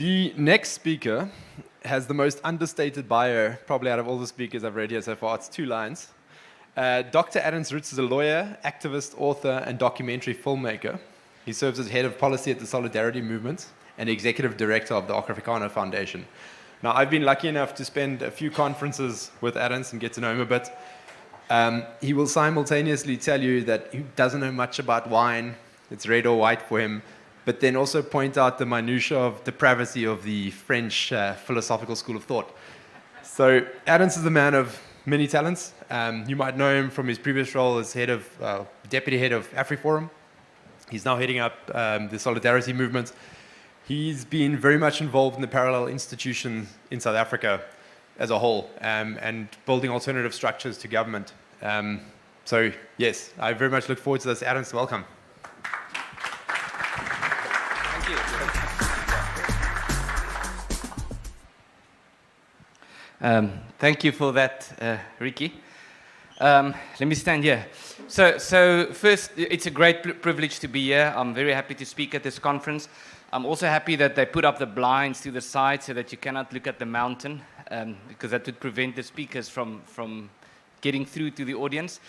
The next speaker has the most understated bio, probably out of all the speakers I've read here so far. It's 2 lines. Dr. Ernst Roets is a lawyer, activist, author, and documentary filmmaker. He serves as head of policy at the Solidariteid movement and executive director of the Afrikaner Foundation. Now, I've been lucky enough to spend a few conferences with Ernst and get to know him a bit. He will simultaneously tell you that he doesn't know much about wine, it's red or white for him, but then also point out the minutiae of depravity of the French philosophical school of thought. So Ernst is a man of many talents. You might know him from his previous role as deputy head of AfriForum. He's now heading up the Solidariteid movement. He's been very much involved in the parallel institutions in South Africa as a whole, and building alternative structures to government. So yes, I very much look forward to this. Ernst, welcome. Thank you for that, Ricky. Let me stand here. So first, it's a great privilege to be here. I'm very happy to speak at this conference. I'm also happy that they put up the blinds to the side so that you cannot look at the mountain, because that would prevent the speakers from getting through to the audience.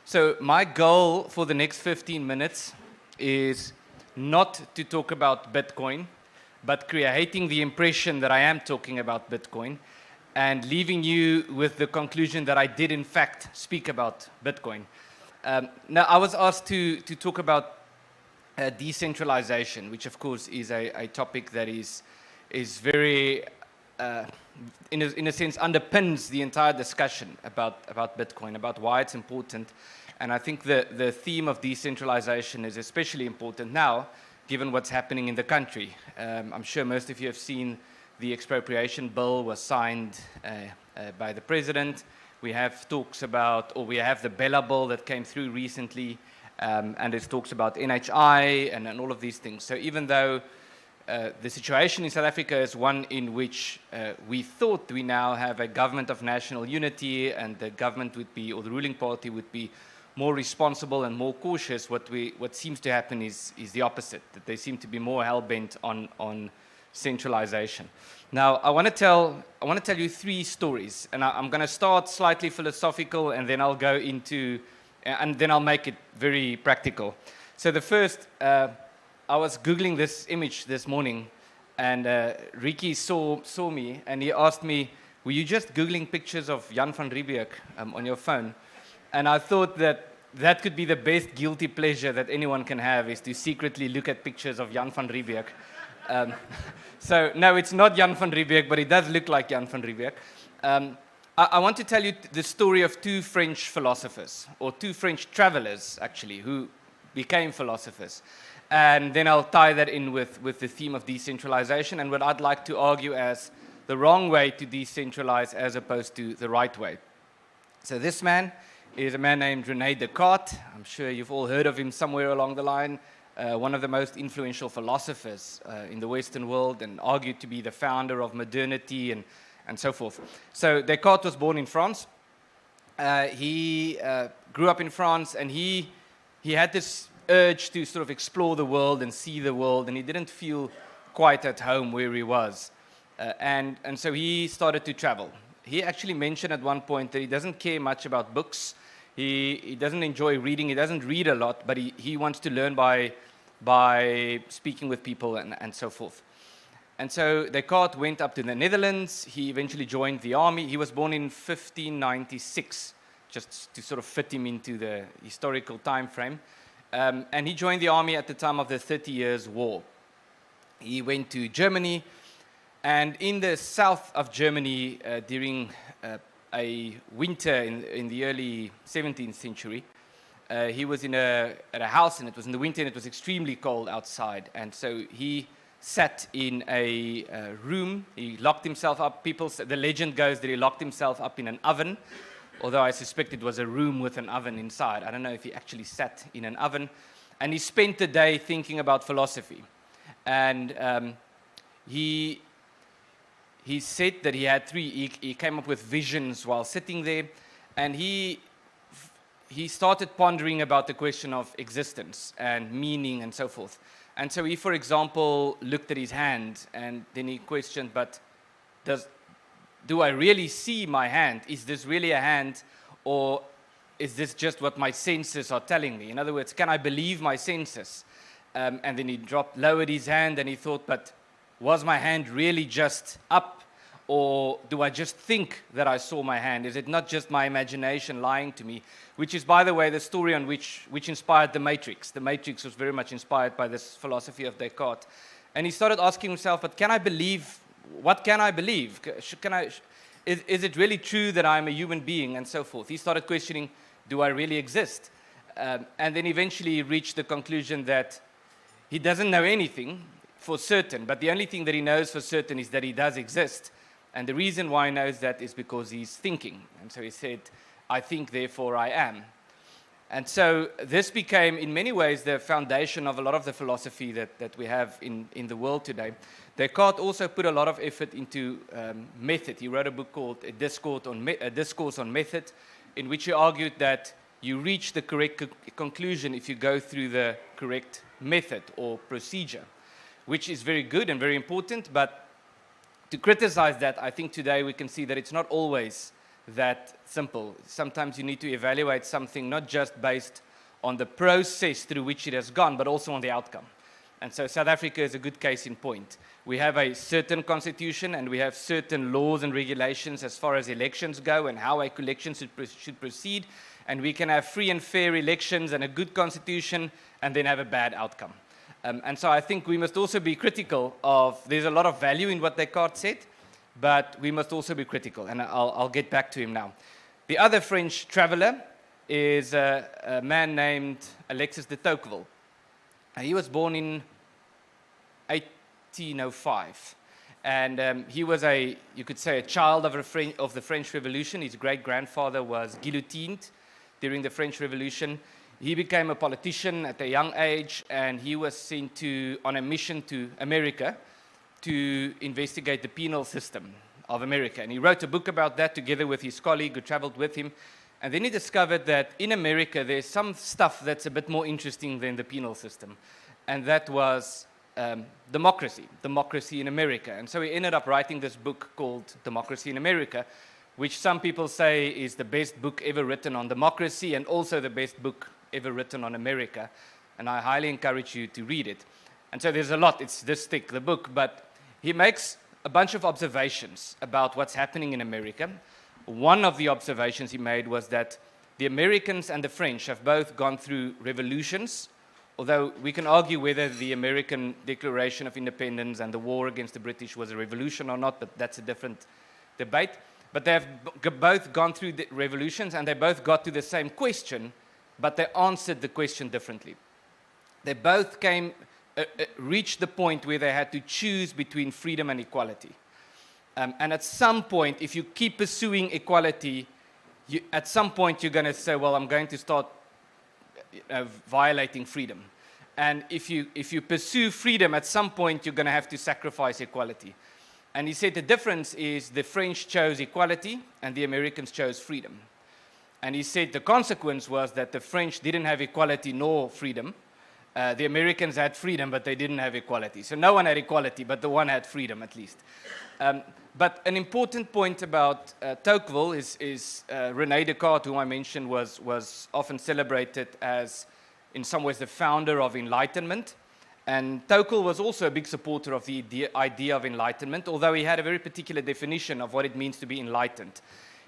So my goal for the next 15 minutes is not to talk about Bitcoin, but creating the impression that I am talking about Bitcoin, and leaving you with the conclusion that I did in fact speak about Bitcoin. Now, I was asked to talk about decentralization, which of course is a topic that is very, in a sense, underpins the entire discussion about Bitcoin, about why it's important. And I think the theme of decentralization is especially important now, given what's happening in the country. I'm sure most of you have seen the expropriation bill was signed by the president. We have talks about, or we have the Bella bill that came through recently, and there's talks about NHI and all of these things. So even though the situation in South Africa is one in which we thought we now have a government of national unity and the government would be, or the ruling party would be more responsible and more cautious, what seems to happen is the opposite, that they seem to be more hell-bent on centralization. Now, I want to tell you 3 stories, and I'm going to start slightly philosophical, and then I'll go into, and then I'll make it very practical. So the first, I was Googling this image this morning, and Ricky saw me, and he asked me, were you just Googling pictures of Jan van Riebeeck on your phone? And I thought that could be the best guilty pleasure that anyone can have, is to secretly look at pictures of Jan van Riebeeck. So, no, it's not Jan van Riebeeck, but it does look like Jan van Riebeeck. I want to tell you the story of 2 French philosophers, or 2 French travelers, actually, who became philosophers. And then I'll tie that in with the theme of decentralization and what I'd like to argue as the wrong way to decentralize as opposed to the right way. So this man is a man named René Descartes. I'm sure you've all heard of him somewhere along the line. One of the most influential philosophers in the Western world, and argued to be the founder of modernity and so forth. So Descartes was born in France. He grew up in France, and he had this urge to sort of explore the world and see the world, and he didn't feel quite at home where he was. And so he started to travel. He actually mentioned at one point that he doesn't care much about books. He doesn't enjoy reading. He doesn't read a lot, but he wants to learn by speaking with people and so forth. And so Descartes went up to the Netherlands. He eventually joined the army. He was born in 1596, just to sort of fit him into the historical time frame. And he joined the army at the time of the 30 Years' War. He went to Germany, and in the south of Germany during a winter in the early 17th century, he was at a house, and it was in the winter, and it was extremely cold outside. And so he sat in a room. He locked himself up. The legend goes that he locked himself up in an oven, although I suspect it was a room with an oven inside. I don't know if he actually sat in an oven. And he spent the day thinking about philosophy. And he said that he had 3, he came up with visions while sitting there, and he started pondering about the question of existence and meaning and so forth. And so he, for example, looked at his hand and then he questioned, but do I really see my hand? Is this really a hand, or is this just what my senses are telling me? In other words, can I believe my senses? And then he lowered his hand and he thought, but was my hand really just up? Or do I just think that I saw my hand? Is it not just my imagination lying to me? Which is, by the way, the story on which inspired The Matrix. The Matrix was very much inspired by this philosophy of Descartes. And he started asking himself, but can I believe? What can I believe? Is it really true that I'm a human being, and so forth? He started questioning, do I really exist? And then eventually he reached the conclusion that he doesn't know anything for certain, but the only thing that he knows for certain is that he does exist. And the reason why he knows that is because he's thinking. And so he said, I think, therefore I am. And so this became, in many ways, the foundation of a lot of the philosophy that we have in the world today. Descartes also put a lot of effort into method. He wrote a book called A Discourse on Method, in which he argued that you reach the correct conclusion if you go through the correct method or procedure, which is very good and very important. But to criticize that, I think today we can see that it's not always that simple. Sometimes you need to evaluate something not just based on the process through which it has gone, but also on the outcome. And so South Africa is a good case in point. We have a certain constitution and we have certain laws and regulations as far as elections go and how a collection should proceed. And we can have free and fair elections and a good constitution and then have a bad outcome. And so I think we must also be critical of, there's a lot of value in what Descartes said, but we must also be critical, and I'll get back to him now. The other French traveler is a man named Alexis de Tocqueville. He was born in 1805, and he was you could say, a child of the French Revolution. His great-grandfather was guillotined during the French Revolution. He became a politician at a young age, and he was sent on a mission to America to investigate the penal system of America. And he wrote a book about that together with his colleague who traveled with him. And then he discovered that in America there's some stuff that's a bit more interesting than the penal system. And that was democracy in America. And so he ended up writing this book called Democracy in America, which some people say is the best book ever written on democracy and also the best book ever written on America. And I highly encourage you to read it. And so there's a lot, it's this thick, the book, but he makes a bunch of observations about what's happening in America. One of the observations he made was that the Americans and the French have both gone through revolutions, although we can argue whether the American Declaration of Independence and the war against the British was a revolution or not, but that's a different debate. But they have both gone through the revolutions and they both got to the same question, but they answered the question differently. They both reached the point where they had to choose between freedom and equality. And at some point, if you keep pursuing equality, at some point you're going to say, well, I'm going to start violating freedom. And if you pursue freedom, at some point you're going to have to sacrifice equality. And he said the difference is the French chose equality and the Americans chose freedom. And he said the consequence was that the French didn't have equality nor freedom. The Americans had freedom, but they didn't have equality. So no one had equality, but the one had freedom at least. But an important point about Tocqueville is René Descartes, whom I mentioned, was often celebrated as, in some ways, the founder of Enlightenment. And Tocqueville was also a big supporter of the idea of enlightenment, although he had a very particular definition of what it means to be enlightened.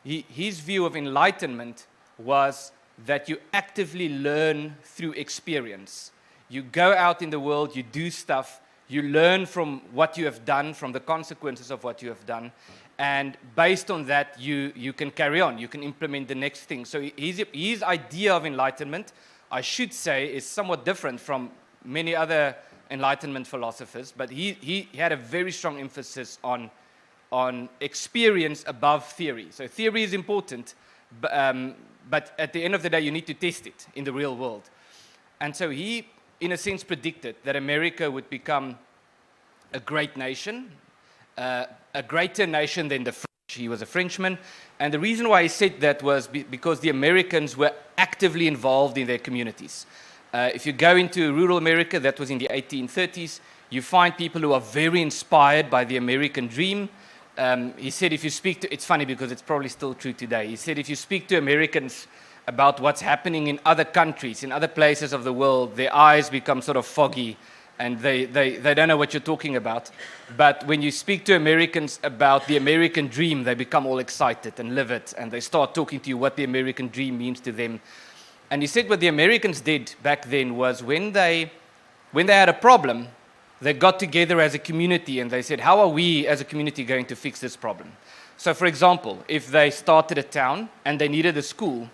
His view of enlightenment was that you actively learn through experience. You go out in the world, you do stuff, you learn from what you have done, from the consequences of what you have done, and based on that, you can carry on, you can implement the next thing. So his idea of enlightenment, I should say, is somewhat different from many other Enlightenment philosophers, but he had a very strong emphasis on experience above theory. So theory is important, but at the end of the day, you need to test it in the real world. And so he, in a sense, predicted that America would become a great nation, a greater nation than the French. He was a Frenchman, and the reason why he said that was because the Americans were actively involved in their communities. If you go into rural America, that was in the 1830s, you find people who are very inspired by the American dream. He said if you speak to, it's funny because it's probably still true today, he said if you speak to Americans about what's happening in other countries, in other places of the world, their eyes become sort of foggy and they don't know what you're talking about. But when you speak to Americans about the American dream, they become all excited and live it, and they start talking to you what the American dream means to them. And he said what the Americans did back then was when they had a problem, they got together as a community and they said, how are we as a community going to fix this problem? So for example, if they started a town and they needed a school,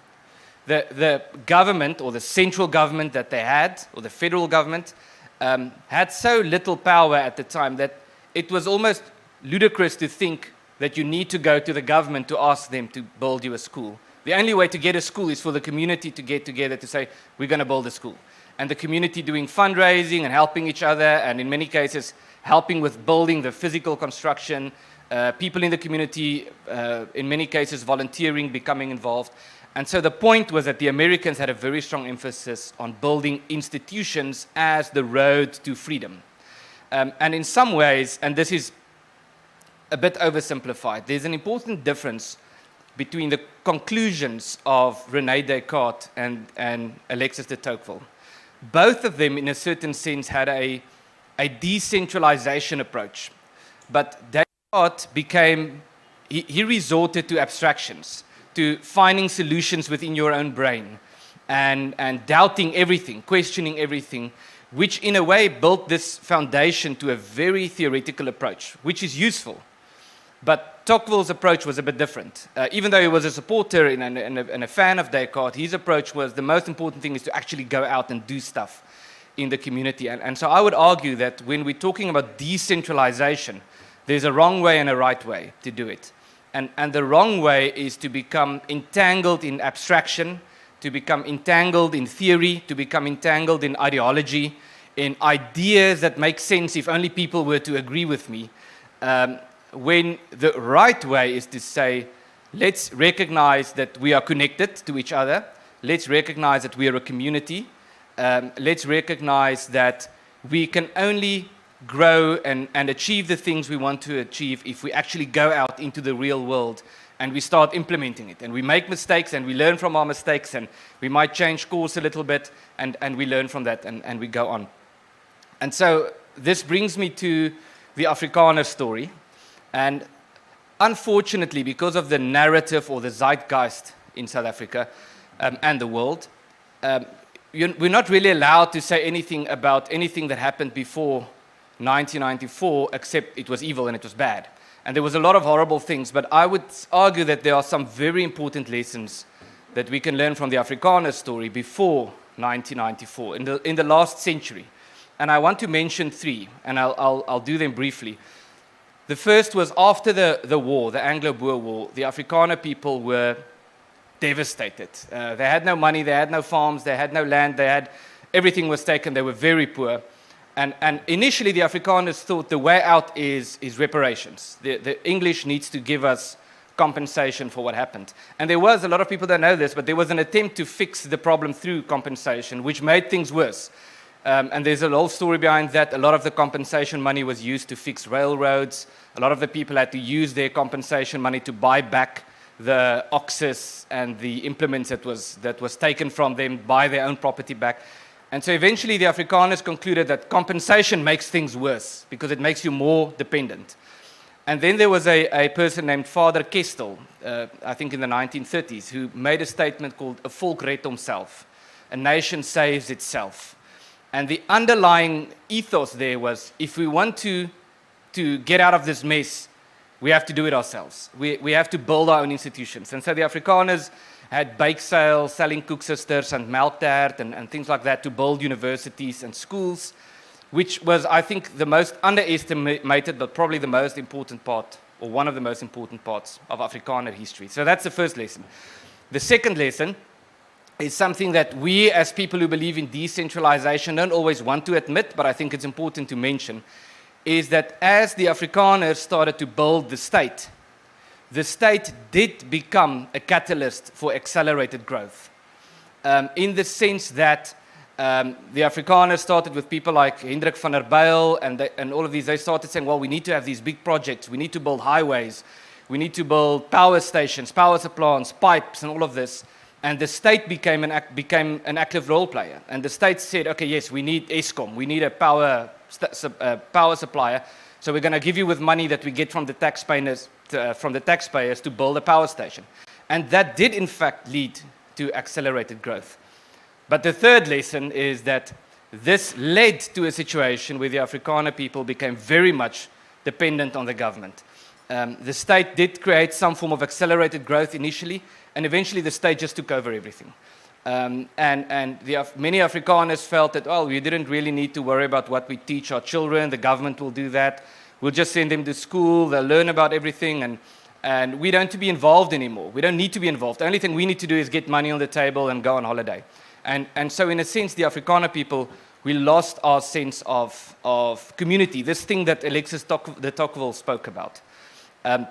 the government or the central government that they had, or the federal government, had so little power at the time that it was almost ludicrous to think that you need to go to the government to ask them to build you a school. The only way to get a school is for the community to get together to say, we're going to build a school. And the community doing fundraising and helping each other, and in many cases, helping with building the physical construction, people in the community, in many cases, volunteering, becoming involved. And so the point was that the Americans had a very strong emphasis on building institutions as the road to freedom. And in some ways, and this is a bit oversimplified, there's an important difference between the conclusions of René Descartes and Alexis de Tocqueville. Both of them, in a certain sense, had a decentralization approach. But Descartes he resorted to abstractions, to finding solutions within your own brain, and doubting everything, questioning everything, which in a way built this foundation to a very theoretical approach, which is useful. But Tocqueville's approach was a bit different. Even though he was a supporter and a fan of Descartes, his approach was the most important thing is to actually go out and do stuff in the community. And so I would argue that when we're talking about decentralization, there's a wrong way and a right way to do it. And the wrong way is to become entangled in abstraction, to become entangled in theory, to become entangled in ideology, in ideas that make sense if only people were to agree with me. When the right way is to say, let's recognize that we are connected to each other, let's recognize that we are a community, let's recognize that we can only grow and achieve the things we want to achieve if we actually go out into the real world and we start implementing it. And we make mistakes and we learn from our mistakes, and we might change course a little bit and we learn from that and we go on. And so this brings me to the Afrikaner story. And unfortunately, because of the narrative or the zeitgeist in South Africa and the world, we're not really allowed to say anything about anything that happened before 1994, except it was evil and it was bad. And there was a lot of horrible things, but I would argue that there are some very important lessons that we can learn from the Afrikaner story before 1994, in the last century. And I want to mention three, and I'll do them briefly. The first was after the war, the Anglo-Boer War, the Afrikaner people were devastated. They had no money, they had no farms, they had no land, everything was taken, they were very poor. And initially the Afrikaners thought the way out is reparations. The English needs to give us compensation for what happened. And there was, a lot of people don't know this, but there was an attempt to fix the problem through compensation, which made things worse. And there's a whole story behind that. A lot of the compensation money was used to fix railroads. A lot of the people had to use their compensation money to buy back the oxes and the implements that was taken from them, buy their own property back. And so eventually the Afrikaners concluded that compensation makes things worse because it makes you more dependent. And then there was a person named Father Kestel, I think in the 1930s, who made a statement called "A volk red homself," a nation saves itself. And the underlying ethos there was, if we want to get out of this mess, we have to do it ourselves. We have to build our own institutions. And so the Afrikaners had bake sales, selling koeksisters and melktert and things like that to build universities and schools, which was, I think, the most underestimated, but probably the most important part, or one of the most important parts of Afrikaner history. So that's the first lesson. The second lesson is something that we, as people who believe in decentralization, don't always want to admit, but I think it's important to mention, is that as the Afrikaners started to build the state did become a catalyst for accelerated growth. In the sense that The Afrikaners started with people like Hendrik van der Bijl and all of these. They started saying, well, we need to have these big projects. We need to build highways. We need to build power stations, power plants, pipes, and all of this. And the state became an active role player. And the state said, okay, yes, we need Eskom. We need a power supplier. So we're going to give you with money that we get from the taxpayers to build a power station. And that did, in fact, lead to accelerated growth. But the third lesson is that this led to a situation where the Afrikaner people became very much dependent on the government. The state did create some form of accelerated growth initially, and eventually the state just took over everything. Many Afrikaners felt that, well, we didn't really need to worry about what we teach our children. The government will do that. We'll just send them to school. They'll learn about everything, and we don't need to be involved anymore. We don't need to be involved. The only thing we need to do is get money on the table and go on holiday. And so in a sense, the Afrikaner people, we lost our sense of community, this thing that Alexis de Tocqueville spoke about. And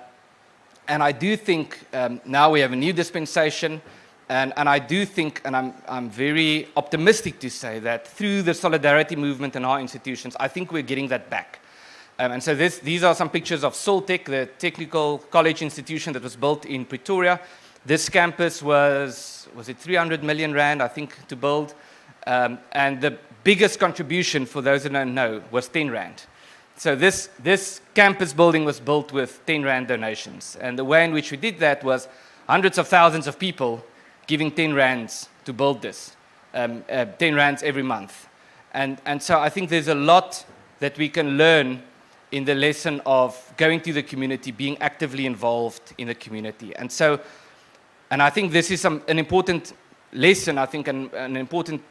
I do think now we have a new dispensation, and I do think, and I'm very optimistic to say that through the solidarity movement in our institutions, I think we're getting that back. And so these are some pictures of Soltech, the technical college institution that was built in Pretoria. This campus was it 300 million rand, I think, to build? And the biggest contribution, for those who don't know, was 10 rand. So this campus building was built with 10 rand donations. And the way in which we did that was hundreds of thousands of people giving 10 rands to build this, 10 rands every month. And so I think there's a lot that we can learn in the lesson of going to the community, being actively involved in the community. And I think this is an important lesson, I think, an important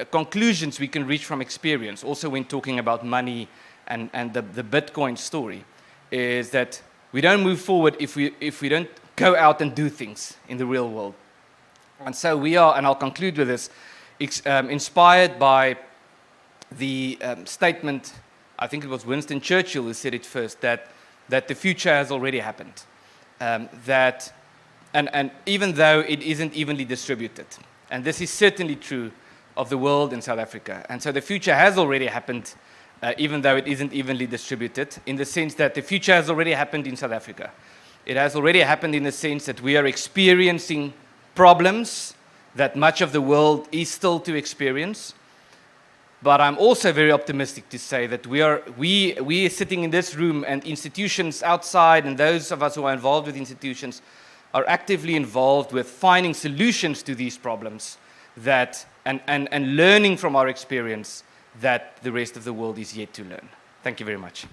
conclusions we can reach from experience, also when talking about money and the Bitcoin story, is that we don't move forward if we don't go out and do things in the real world. And so we are, and I'll conclude with this, inspired by the statement, I think it was Winston Churchill who said it first, that the future has already happened. And even though it isn't evenly distributed, and this is certainly true of the world in South Africa. And so the future has already happened, even though it isn't evenly distributed, in the sense that the future has already happened in South Africa. It has already happened in the sense that we are experiencing problems that much of the world is still to experience. But I'm also very optimistic to say that we are sitting in this room, and institutions outside, and those of us who are involved with institutions, are actively involved with finding solutions to these problems and learning from our experience that the rest of the world is yet to learn. Thank you very much.